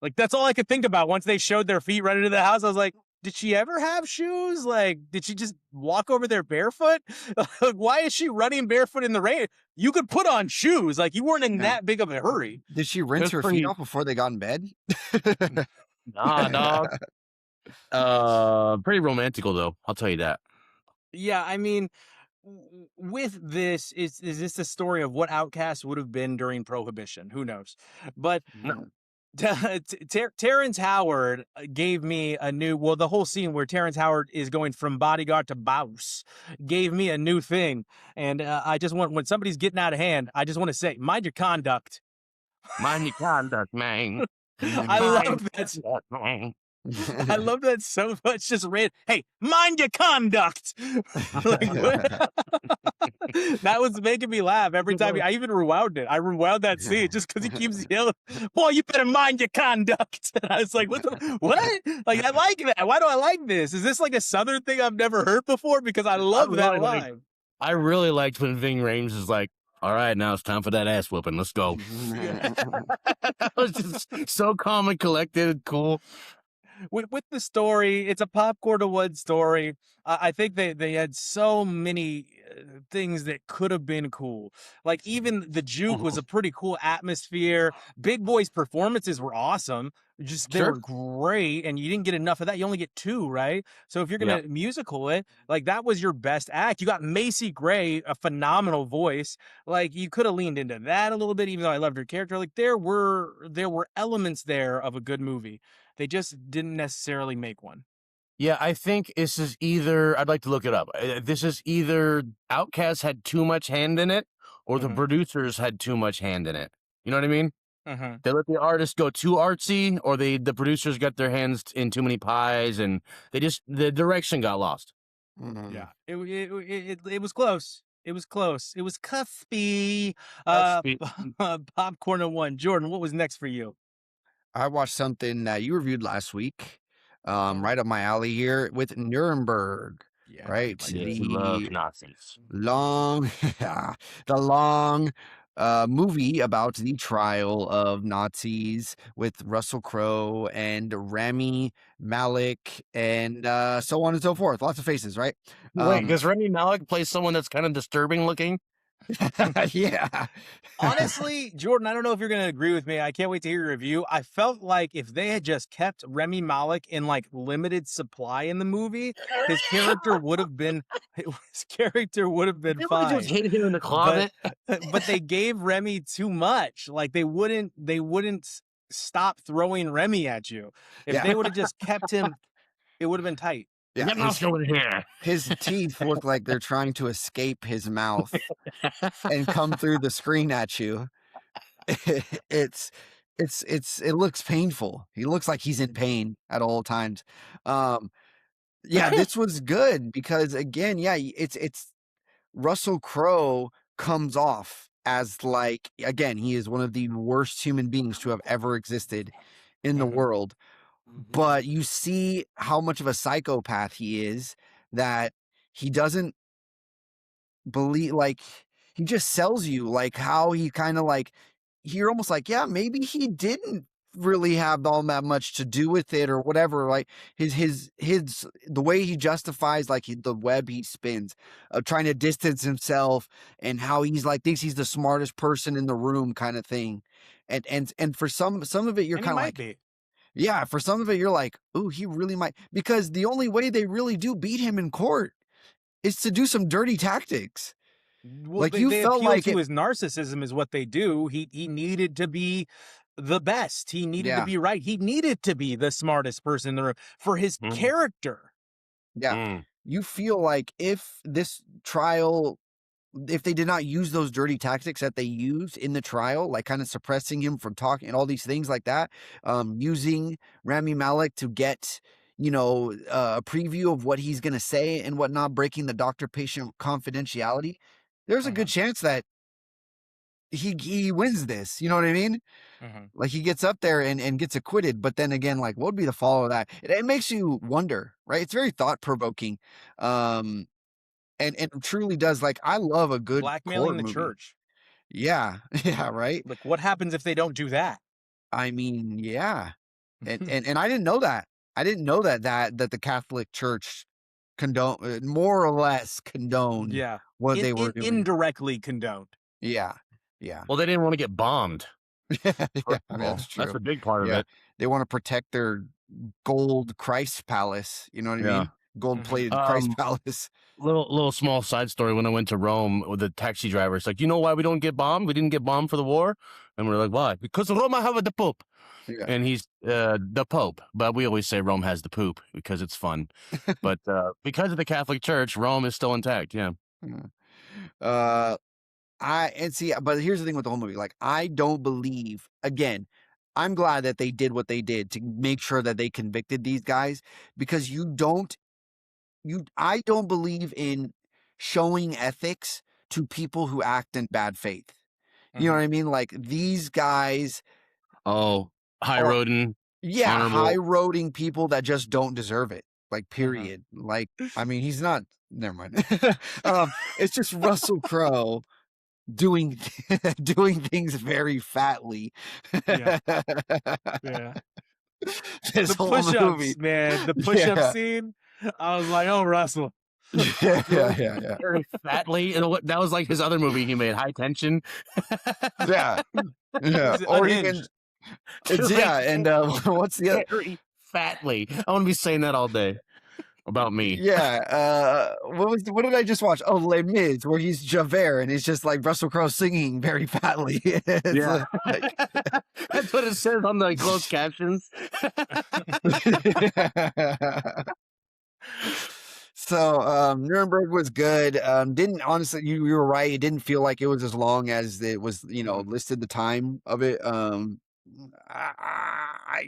Like, that's all I could think about once they showed their feet right into the house. I was like, did she ever have shoes? Like, did she just walk over there barefoot? Why is she running barefoot in the rain? You could put on shoes. Like, you weren't in that big of a hurry. Did she rinse her feet off before they got in bed? Nah, dog. Pretty romantical, though. I'll tell you that. Yeah, I mean, with this, is this the story of what Outkast would have been during Prohibition? Who knows? But No. Terrence Howard gave me a new, well, the whole scene where Terrence Howard is going from bodyguard to boss gave me a new thing. And I just want, when somebody's getting out of hand, I just want to say, mind your conduct. Mind your conduct, man. I love that. I love that so much. Just read, hey, mind your conduct. Like, that was making me laugh every time. I even rewound it. I rewound that scene just because he keeps yelling, boy, you better mind your conduct. And I was like, what? Like, I like that. Why do I like this? Is this like a Southern thing I've never heard before? Because I love that line. I really liked when Ving Rhames is like, all right, now it's time for that ass whooping. Let's go. That was just so calm and collected and cool. With the story, it's a popcorn to wood story. I think they had so many things that could have been cool. Like even the juke was a pretty cool atmosphere. Big Boy's performances were awesome. Just they Sure. were great, and you didn't get enough of that. You only get 2, right? So if you're gonna musical it, like that was your best act. You got Macy Gray, a phenomenal voice. Like you could have leaned into that a little bit, even though I loved her character. Like there were elements there of a good movie. They just didn't necessarily make one. Yeah, I think this is either, I'd like to look it up. This is either Outkast had too much hand in it or the producers had too much hand in it. You know what I mean? They let the artist go too artsy, or the producers got their hands in too many pies, and the direction got lost. Yeah, it was close. It was close. It was cuspy. Popcorn and one. Jordan, what was next for you? I watched something that you reviewed last week, right up my alley here with Nuremberg. Yeah, Right, We love Nazis. long, the long movie about the trial of Nazis with Russell Crowe and Rami Malek and so on and so forth. Lots of faces, right? Wait, does Rami Malek play someone that's kind of disturbing looking? Yeah. Honestly, Jordan, I don't know if you're going to agree with me. I can't wait to hear your review. I felt like if they had just kept Rami Malek in like limited supply in the movie, his character would have been fine. Just hid him in the closet. But they gave Remy too much. Like they wouldn't stop throwing Remy at you. If they would have just kept him, it would have been tight. Yeah, here. his teeth look like they're trying to escape his mouth and come through the screen at you. It looks painful. He looks like he's in pain at all times. Yeah, this was good because again, yeah, it's Russell Crowe comes off as like, again, he is one of the worst human beings to have ever existed in the world. But you see how much of a psychopath he is, that he doesn't believe, like, he just sells you, like, how he kind of like, you're almost like, yeah, maybe he didn't really have all that much to do with it or whatever. Like his the way he justifies like the web he spins of trying to distance himself, and how he's like thinks he's the smartest person in the room kind of thing. And for some of it you're kind of like, yeah, for some of it you're like, ooh, he really might, because the only way they really do beat him in court is to do some dirty tactics. Well, like they felt appeal like to his narcissism is what they do. He needed to be the best. He needed to be right. He needed to be the smartest person in the room for his character. Yeah. You feel like if this trial, if they did not use those dirty tactics that they used in the trial, like kind of suppressing him from talking and all these things like that, using Rami Malek to get, you know, a preview of what he's going to say and whatnot, breaking the doctor-patient confidentiality, there's a good chance that he wins this. You know what I mean? Like he gets up there and gets acquitted, but then again, like what would be the follow of that? It makes you wonder, right? It's very thought-provoking. And truly does, like, I love a good blackmailing the movie. church. Yeah. Yeah, right. Like what happens if they don't do that? I mean, yeah. And I didn't know that. I didn't know that the Catholic Church more or less condoned what they were doing. Indirectly condoned. Yeah. Yeah. Well, they didn't want to get bombed. Yeah, I mean, that's true. That's a big part of it. They want to protect their gold Christ palace. You know what I mean? Gold-plated Christ palace. Little small side story. When I went to Rome with the taxi driver, it's like, you know why we don't get bombed? We didn't get bombed for the war. And we're like, why? Because Rome have the Pope. Yeah. And he's the Pope. But we always say Rome has the poop because it's fun. But because of the Catholic Church, Rome is still intact. Yeah. But here's the thing with the whole movie. Like, I don't believe, again, I'm glad that they did what they did to make sure that they convicted these guys, because I don't believe in showing ethics to people who act in bad faith. You know what I mean? Like these guys. Oh, high-roading. Yeah, high-roading people that just don't deserve it. like period. Like, I mean, he's not. Never mind. It's just Russell Crowe doing doing things very fatly. Yeah. Yeah. This The whole push-ups, movie. man. The push-up Yeah. scene. I was like, oh, Russell. Yeah. Very fatly. And that was like his other movie he made, High Tension. Yeah. He's Or even unhinged. it's and what's the other? Very fatly. I want to be saying that all day about me. Yeah, what did I just watch? Oh, Les Mis, where he's Javert and it's just like Russell Crowe singing very fatly. It's Yeah. like, That's what it says on the closed captions. So Nuremberg was good. Didn't honestly, you were right. It didn't feel like it was as long as it was, listed the time of it. I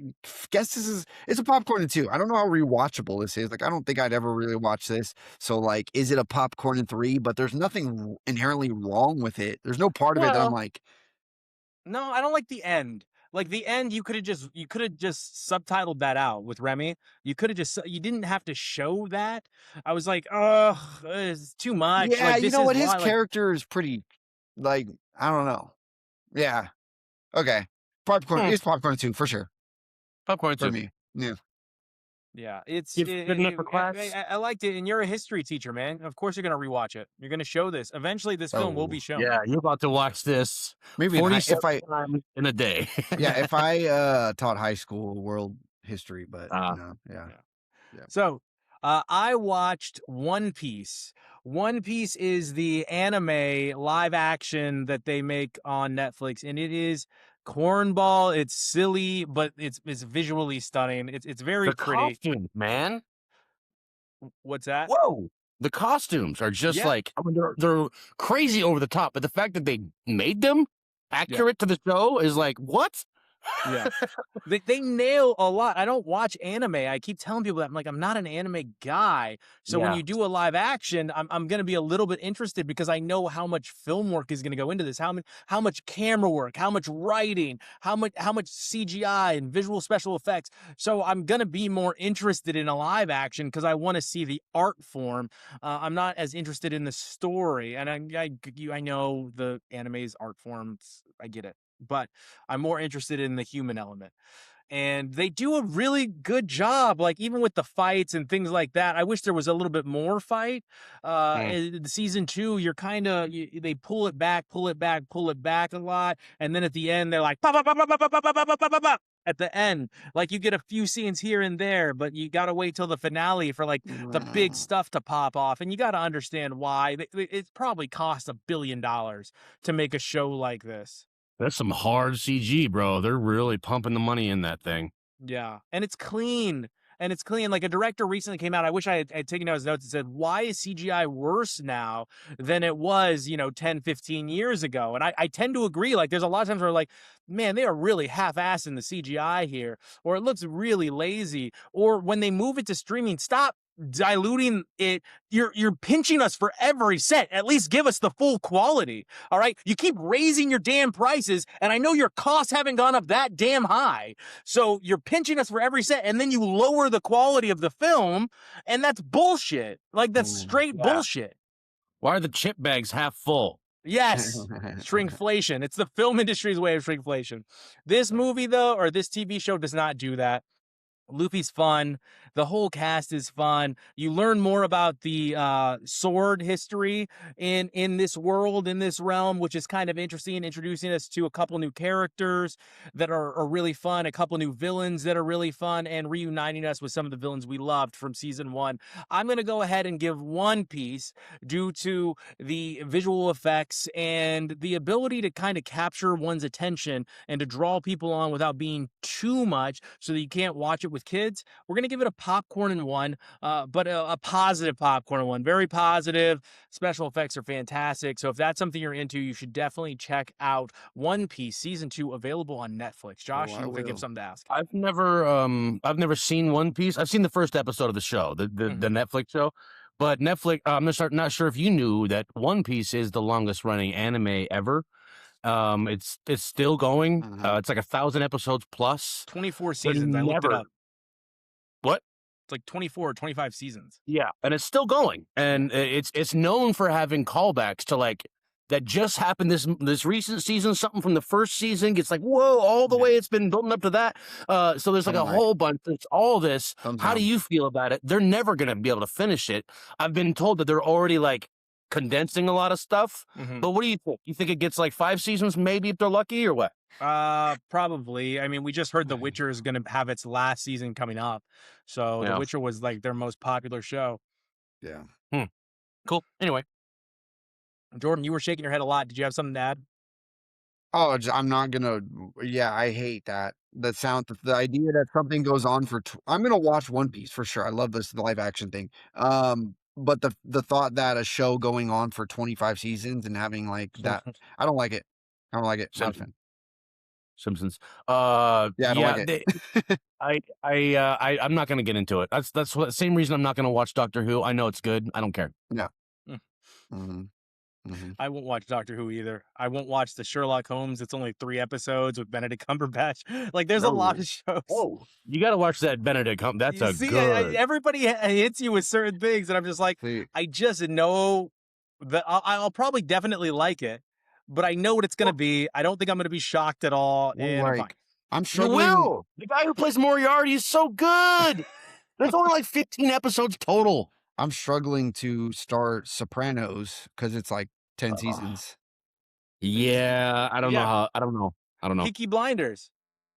guess it's a popcorn and 2. I don't know how rewatchable this is. Like, I don't think I'd ever really watch this. So, like, is it a popcorn and 3? But there's nothing inherently wrong with it. There's no part of it that I'm Well, like, no, I don't like the end. Like the end, you could have just subtitled that out with Remy. You didn't have to show that. I was like, oh, it's too much. yeah, Like you this know is what? His why, like, character is pretty, like, I don't know. Yeah. Okay. Popcorn. It's popcorn and 2 for sure. Popcorn For too. me. Yeah. yeah, it's Good enough for class. I liked it, and you're a history teacher, man. Of course, you're gonna rewatch it. You're gonna show this. Eventually, this film will Oh, be shown. Yeah, you're about to watch this Maybe if 47 times in a day. yeah, if I taught high school world history, but yeah. Yeah. So, I watched One Piece. One Piece is the anime live action that they make on Netflix, and it is cornball. It's silly, but it's visually stunning. It's very The pretty. costumes, man. What's that? Whoa. The costumes are just Yeah. like, I mean, they're crazy over the top, but the fact that they made them accurate to the show is like, what? Yeah. They nail a lot. I don't watch anime. I keep telling people that. I'm like, I'm not an anime guy. So when Yeah. you do a live action, I'm gonna be a little bit interested because I know how much film work is gonna go into this, how much camera work, how much writing, how much CGI and visual special effects. So I'm gonna be more interested in a live action because I want to see the art form. I'm not as interested in the story, and I know the anime's art forms. I get it. But I'm more interested in the human element. And they do a really good job, like even with the fights and things like that. I wish there was a little bit more fight. In season 2, you're kind of they pull it back a lot, and then at the end they're like pop, pop, pop, pop, pop, pop, pop, pop, pop, pop. At the end, like you get a few scenes here and there, but you got to wait till the finale for like the big stuff to pop off, and you got to understand why. It probably cost $1 billion to make a show like this. That's some hard CG, bro. They're really pumping the money in that thing. Yeah, and it's clean. Like a director recently came out. I wish I had taken out his notes and said, why is CGI worse now than it was, 10, 15 years ago? And I tend to agree. Like there's a lot of times where like, man, they are really half-assing the CGI here, or it looks really lazy. Or when they move it to streaming, stop diluting it. You're pinching us for every cent. At least give us the full quality. All right. You keep raising your damn prices, and I know your costs haven't gone up that damn high. So you're pinching us for every cent, and then you lower the quality of the film, and that's bullshit. Like that's straight bullshit. Why are the chip bags half full? Yes, shrinkflation. It's the film industry's way of shrinkflation. This movie, though, or this TV show does not do that. Luffy's fun. The whole cast is fun. You learn more about the sword history in this world, in this realm, which is kind of interesting, introducing us to a couple new characters that are really fun, a couple new villains that are really fun, and reuniting us with some of the villains we loved from season 1. I'm going to go ahead and give One Piece due to the visual effects and the ability to kind of capture one's attention and to draw people on without being too much so that you can't watch it with kids. We're going to give it a popcorn and 1, but a positive popcorn and 1. Very positive. Special effects are fantastic. So if that's something you're into, you should definitely check out One Piece season 2, available on Netflix. Josh, you think of something to ask? I've never seen One Piece. I've seen the first episode of the show, the Netflix show. But Netflix, I'm not sure if you knew that One Piece is the longest running anime ever. It's still going. It's like 1,000 episodes plus. 24 seasons. I looked it up. What? like 24 or 25 seasons. Yeah, and it's still going, and it's known for having callbacks to like that just happened this recent season. Something from the first season gets like, whoa, all the way it's been building up to that. So there's like a whole bunch. It's all this. How do you feel about it? They're never gonna be able to finish it. I've been told that they're already like condensing a lot of stuff. But what do you think? You think it gets like 5 seasons, maybe if they're lucky, or what? Probably. I mean, we just heard The Witcher is going to have its last season coming up. So The Witcher was like their most popular show. Yeah. Cool. Anyway, Jordan, you were shaking your head a lot. Did you have something to add? Oh, I'm not gonna. Yeah, I hate that. The idea that something goes on for. I'm gonna watch One Piece for sure. I love the live action thing. But the thought that a show going on for 25 seasons and having like that, I don't like it. I don't like it. Not a fan. Simpsons. Yeah, I don't like it. I'm not gonna get into it. That's the same reason I'm not gonna watch Doctor Who. I know it's good. I don't care. Yeah. I won't watch Doctor Who either. I won't watch the Sherlock Holmes. It's only 3 episodes with Benedict Cumberbatch. Like, there's a lot of shows. Oh, you got to watch that Benedict. That's a good. Everybody hits you with certain things, and I'm just like, I just know that I'll probably definitely like it, but I know what it's gonna be. I don't think I'm gonna be shocked at all. And I'm fine. I'm struggling. You will. The guy who plays Moriarty is so good. There's only like 15 episodes total. I'm struggling to start Sopranos because it's like 10 seasons. Yeah, I don't know how. I don't know. Peaky Blinders.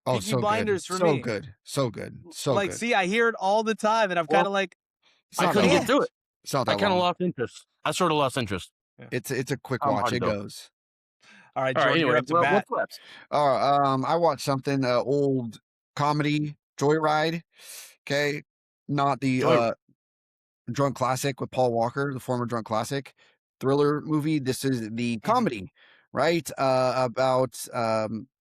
Oh, Peaky Blinders good. for me. So good. Like, good. see, I hear it all the time, and I'm kind of like, I couldn't get through it. It's not that I kind of lost interest. I sort of lost interest. Yeah. It's a quick watch. It goes. All right, Jordan, you're up to bat. What's I watched something old comedy, Joyride. Okay, not the drunk classic with Paul Walker, the former drunk classic thriller movie. This is the comedy, right? About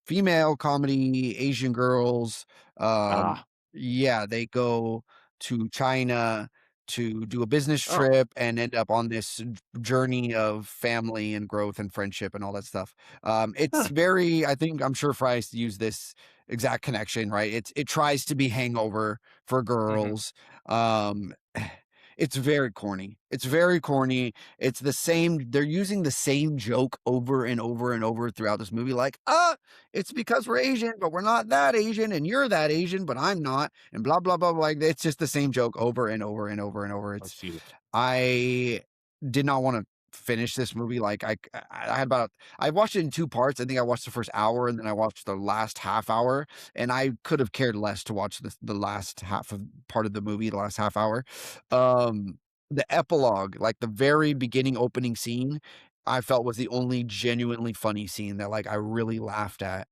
female comedy, Asian girls. Yeah, they go to China to do a business trip and end up on this journey of family and growth and friendship and all that stuff. It's very, I'm sure Frye used this exact connection, right? It tries to be Hangover for girls. It's very corny. It's the same. They're using the same joke over and over and over throughout this movie. Like, it's because we're Asian, but we're not that Asian, and you're that Asian, but I'm not, and blah, blah, blah. Like, it's just the same joke over and over and over and over. I did not want to finish this movie. Like, I watched it in 2 parts. I think I watched the first hour and then I watched the last half hour, and I could have cared less to watch the last part of the movie, the last half hour. The epilogue, like the very beginning opening scene, I felt was the only genuinely funny scene that like I really laughed at.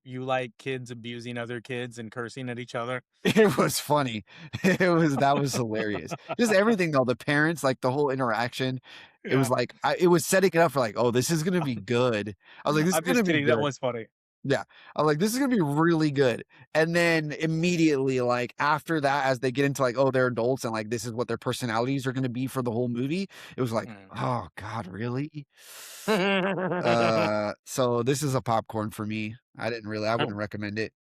You like kids abusing other kids and cursing at each other? It was funny. That was hilarious. Just everything though, the parents, like the whole interaction. Yeah. It was like it was setting it up for like, oh, this is gonna be good. I was like, this is gonna be good. That was funny. Yeah. I was like, this is gonna be really good. And then immediately, like after that, as they get into like, oh, they're adults and like this is what their personalities are gonna be for the whole movie, it was like, oh God, really? So this is a popcorn for me. I wouldn't recommend it.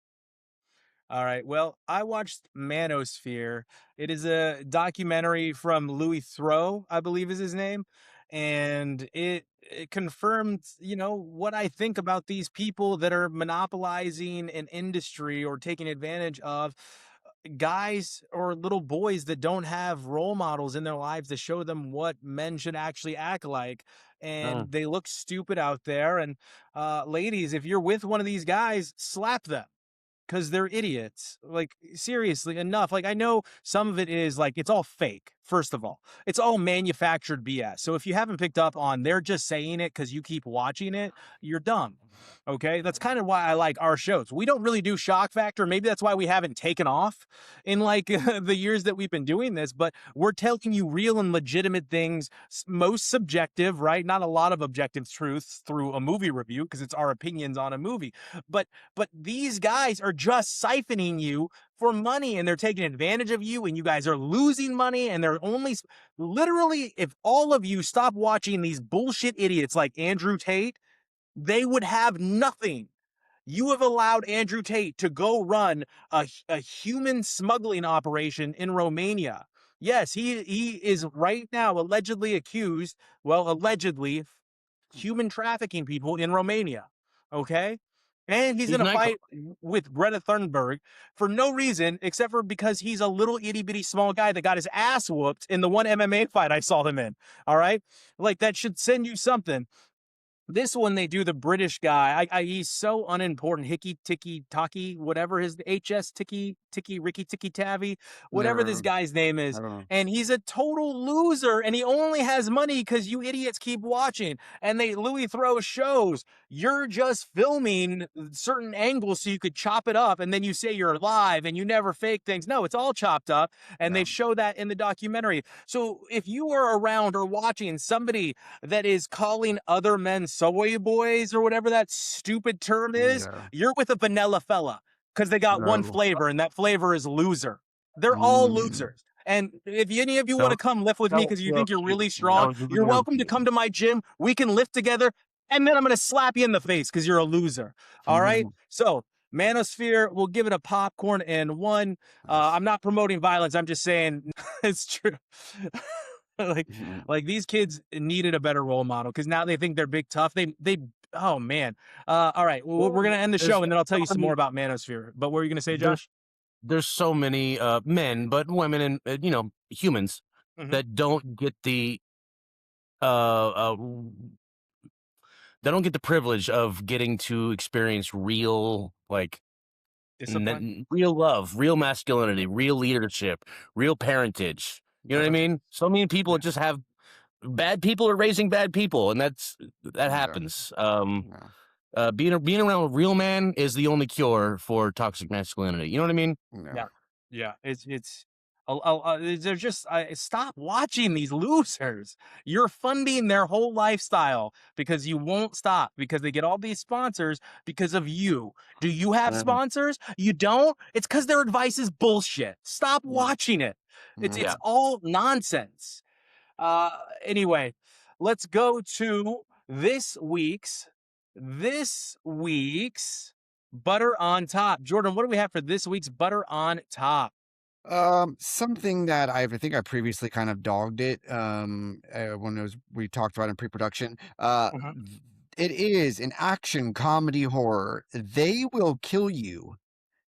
All right. Well, I watched Manosphere. It is a documentary from Louis Theroux, I believe is his name. And it confirmed, what I think about these people that are monopolizing an industry or taking advantage of guys or little boys that don't have role models in their lives to show them what men should actually act like. And they look stupid out there. And ladies, if you're with one of these guys, slap them. Because they're idiots. Like, seriously, enough. Like, I know some of it is like, it's all fake, first of all. It's all manufactured BS. So if you haven't picked up on they're just saying it because you keep watching it, you're dumb. Okay? That's kind of why I like our shows. We don't really do shock factor. Maybe that's why we haven't taken off in like the years that we've been doing this. But we're telling you real and legitimate things, most subjective, right? Not a lot of objective truths through a movie review because it's our opinions on a movie. But these guys are just siphoning you for money, and they're taking advantage of you, and you guys are losing money, and they're only literally, if all of you stop watching these bullshit idiots like Andrew Tate, they would have nothing. You have allowed Andrew Tate to go run a human smuggling operation in Romania. Yes, he is right now allegedly accused, allegedly human trafficking people in Romania. Okay? And he's He's going to Nightcrawler. fight with Greta Thunberg for no reason except for because he's a little itty bitty small guy that got his ass whooped in the one MMA fight I saw him in. All right? Like, that should send you something. This one, they do the British guy. He's so unimportant. Hickey Ticky Taki, whatever his HS Ticky Ricky Ticky Tavi, whatever this Never. guy's name is. I don't know. And he's a total loser. And he only has money because you idiots keep watching. And Louis throws shows. You're just filming certain angles so you could chop it up, and then you say you're live and you never fake things. No, it's all chopped up, and they show that in the documentary. So if you are around or watching somebody that is calling other men soy boys or whatever that stupid term is, you're with a vanilla fella because they got one flavor, and that flavor is loser. They're all losers. And if any of you want to come lift with me because you think you're really strong, you're welcome to come to my gym. We can lift together, and then I'm going to slap you in the face because you're a loser. All right? So, Manosphere, we'll give it a popcorn and 1. I'm not promoting violence. I'm just saying it's true. like these kids needed a better role model because now they think they're big tough. Oh man. All right. Well, we're gonna end the show and then I'll tell you some more about Manosphere. But what were you gonna say, Josh? There's so many men, but women and humans that don't get the they don't get the privilege of getting to experience real real love, real masculinity, real leadership, real parentage. You know what I mean? So many people just have bad people are raising bad people, and that happens. Being around a real man is the only cure for toxic masculinity. You know what I mean? Yeah. It's they're just stop watching these losers. You're funding their whole lifestyle because you won't stop because they get all these sponsors because of you. Do you have sponsors? You don't? It's because their advice is bullshit. Stop watching it. It's all nonsense. Anyway, let's go to this week's Butter on Top. Jordan, what do we have for this week's Butter on Top? Something that I think I previously kind of dogged it when we talked about in pre-production. It is an action comedy horror. They Will Kill You.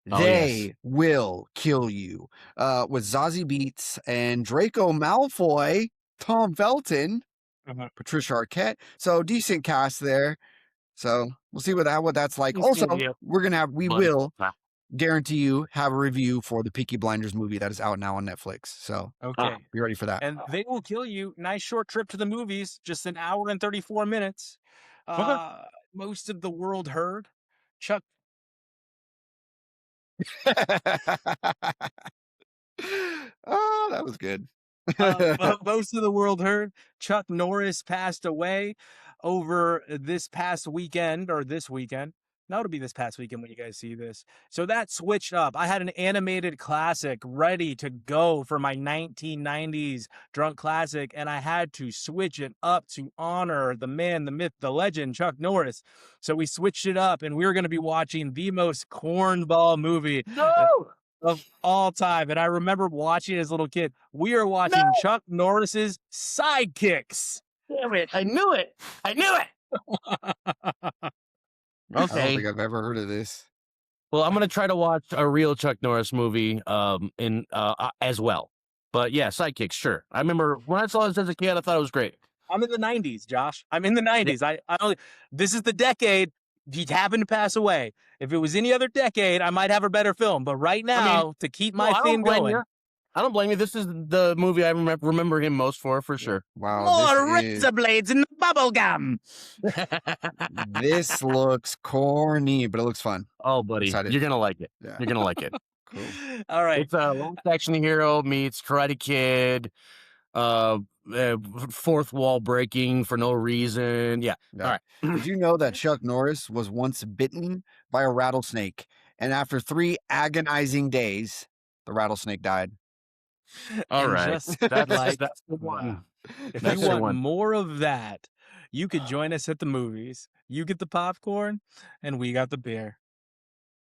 They will kill you. With Zazie Beetz and Draco Malfoy, Tom Felton, Patricia Arquette. So decent cast there. So we'll see what that's like. Also, we will guarantee you have a review for the Peaky Blinders movie that is out now on Netflix. So be ready for that. And They Will Kill You. Nice short trip to the movies, just an hour and 34 minutes. Most of the world heard. Chuck. Oh, that was good. Most of the world heard Chuck Norris passed away over this past weekend or this weekend. No, it'll be this past weekend when you guys see this. So that switched up. I had an animated classic ready to go for my 1990s drunk classic, and I had to switch it up to honor the man, the myth, the legend, Chuck Norris. So we switched it up, and we were going to be watching the most cornball movie of all time. And I remember watching it as a little kid. We are watching Chuck Norris's Sidekicks. Damn it. I knew it. I don't think I've ever heard of this. Well, I'm gonna try to watch a real Chuck Norris movie as well. But yeah, Sidekicks, sure. I remember when I saw this as a kid, I thought it was great. I'm in the 90s, Josh. I'm in the 90s. This is the decade he happened to pass away. If it was any other decade, I might have a better film. But right now, to keep my theme going. I don't blame you. This is the movie I remember him most for sure. Wow. More razor blades and bubble gum. This looks corny, but it looks fun. Oh, buddy. You're going to like it. Yeah. You're going to like it. Cool. All right. It's a Last Action Hero meets Karate Kid, fourth wall breaking for no reason. Yeah. All right. Did you know that Chuck Norris was once bitten by a rattlesnake, and after 3 agonizing days, the rattlesnake died? All right. That's the one. If you want more of that, you could join us at the movies. You get the popcorn, and we got the beer.